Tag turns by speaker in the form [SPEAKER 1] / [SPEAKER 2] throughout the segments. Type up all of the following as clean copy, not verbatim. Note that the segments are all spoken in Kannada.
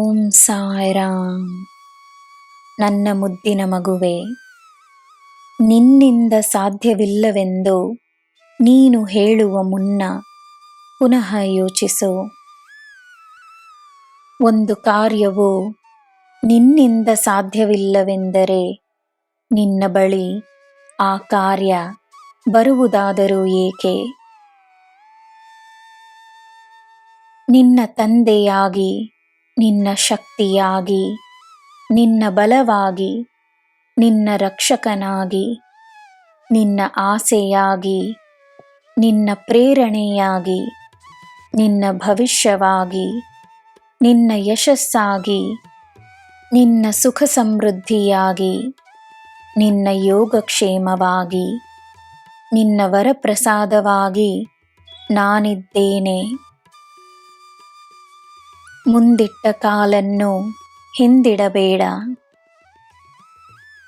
[SPEAKER 1] ಓಂ ಸಾಯಿರಾಮ್. ನನ್ನ ಮುದ್ದಿನ ಮಗುವೆ, ನಿನ್ನಿಂದ ಸಾಧ್ಯವಿಲ್ಲವೆಂದು ನೀನು ಹೇಳುವ ಮುನ್ನ ಪುನಃ ಯೋಚಿಸು. ಒಂದು ಕಾರ್ಯವು ನಿನ್ನಿಂದ ಸಾಧ್ಯವಿಲ್ಲವೆಂದರೆ ನಿನ್ನ ಬಳಿ ಆ ಕಾರ್ಯ ಬರುವುದಾದರೂ ಏಕೆ? ನಿನ್ನ ತಂದೆಯಾಗಿ, ನಿನ್ನ ಶಕ್ತಿಯಾಗಿ, ನಿನ್ನ ಬಲವಾಗಿ, ನಿನ್ನ ರಕ್ಷಕನಾಗಿ, ನಿನ್ನ ಆಸೆಯಾಗಿ, ನಿನ್ನ ಪ್ರೇರಣೆಯಾಗಿ, ನಿನ್ನ ಭವಿಷ್ಯವಾಗಿ, ನಿನ್ನ ಯಶಸ್ಸಾಗಿ, ನಿನ್ನ ಸುಖ ಸಮೃದ್ಧಿಯಾಗಿ, ನಿನ್ನ ಯೋಗಕ್ಷೇಮವಾಗಿ, ನಿನ್ನ ವರಪ್ರಸಾದವಾಗಿ ನಾನಿದ್ದೇನೆ. ಮುಂದಿಟ್ಟ ಕಾಲನ್ನು ಹಿಂದಿಡಬೇಡ.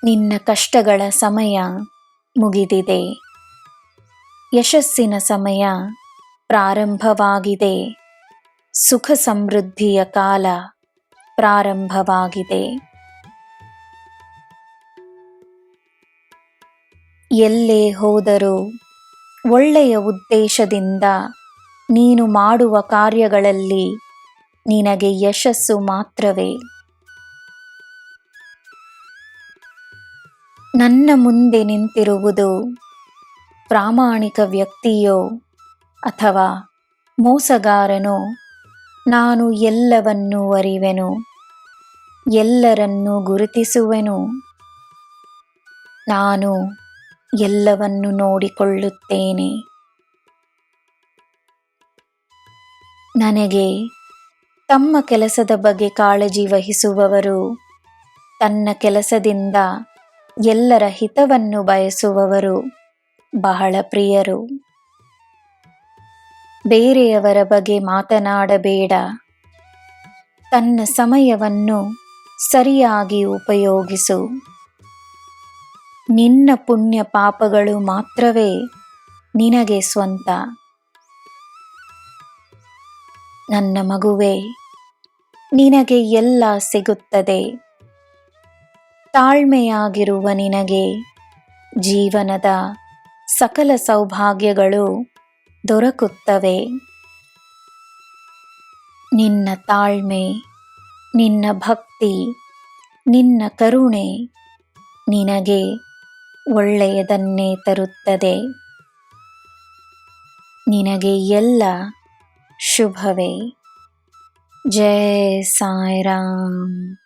[SPEAKER 1] ನಿನ್ನ ಕಷ್ಟಗಳ ಸಮಯ ಮುಗಿದಿದೆ. ಯಶಸ್ಸಿನ ಸಮಯ ಪ್ರಾರಂಭವಾಗಿದೆ. ಸುಖ ಸಮೃದ್ಧಿಯ ಕಾಲ ಪ್ರಾರಂಭವಾಗಿದೆ. ಎಲ್ಲೇ ಹೋದರೂ ಒಳ್ಳೆಯ ಉದ್ದೇಶದಿಂದ ನೀನು ಮಾಡುವ ಕಾರ್ಯಗಳಲ್ಲಿ ನಿನಗೆ ಯಶಸ್ಸು ಮಾತ್ರವೇ. ನನ್ನ ಮುಂದೆ ನಿಂತಿರುವುದು ಪ್ರಾಮಾಣಿಕ ವ್ಯಕ್ತಿಯೋ ಅಥವಾ ಮೋಸಗಾರನೋ, ನಾನು ಎಲ್ಲವನ್ನೂ ಅರಿವೆನು, ಎಲ್ಲರನ್ನೂ ಗುರುತಿಸುವೆನು. ನಾನು ಎಲ್ಲವನ್ನು ನೋಡಿಕೊಳ್ಳುತ್ತೇನೆ. ನನಗೆ ತಮ್ಮ ಕೆಲಸದ ಬಗ್ಗೆ ಕಾಳಜಿ ವಹಿಸುವವರು, ತನ್ನ ಕೆಲಸದಿಂದ ಎಲ್ಲರ ಹಿತವನ್ನು ಬಯಸುವವರು ಬಹಳ ಪ್ರಿಯರು. ಬೇರೆಯವರ ಬಗ್ಗೆ ಮಾತನಾಡಬೇಡ. ತನ್ನ ಸಮಯವನ್ನು ಸರಿಯಾಗಿ ಉಪಯೋಗಿಸು. ನಿನ್ನ ಪುಣ್ಯ ಪಾಪಗಳು ಮಾತ್ರವೇ ನಿನಗೆ ಸ್ವಂತ. ನನ್ನ ಮಗುವೆ, ನಿನಗೆ ಎಲ್ಲ ಸಿಗುತ್ತದೆ. ತಾಳ್ಮೆಯಾಗಿರುವ ನಿನಗೆ ಜೀವನದ ಸಕಲ ಸೌಭಾಗ್ಯಗಳು ದೊರಕುತ್ತವೆ. ನಿನ್ನ ತಾಳ್ಮೆ, ನಿನ್ನ ಭಕ್ತಿ, ನಿನ್ನ ಕರುಣೆ ನಿನಗೆ ಒಳ್ಳೆಯದನ್ನೇ ತರುತ್ತದೆ. ನಿನಗೆ ಎಲ್ಲ ಶುಭವೇ. ಜೈ ಸಾಯಿರಾಮ್.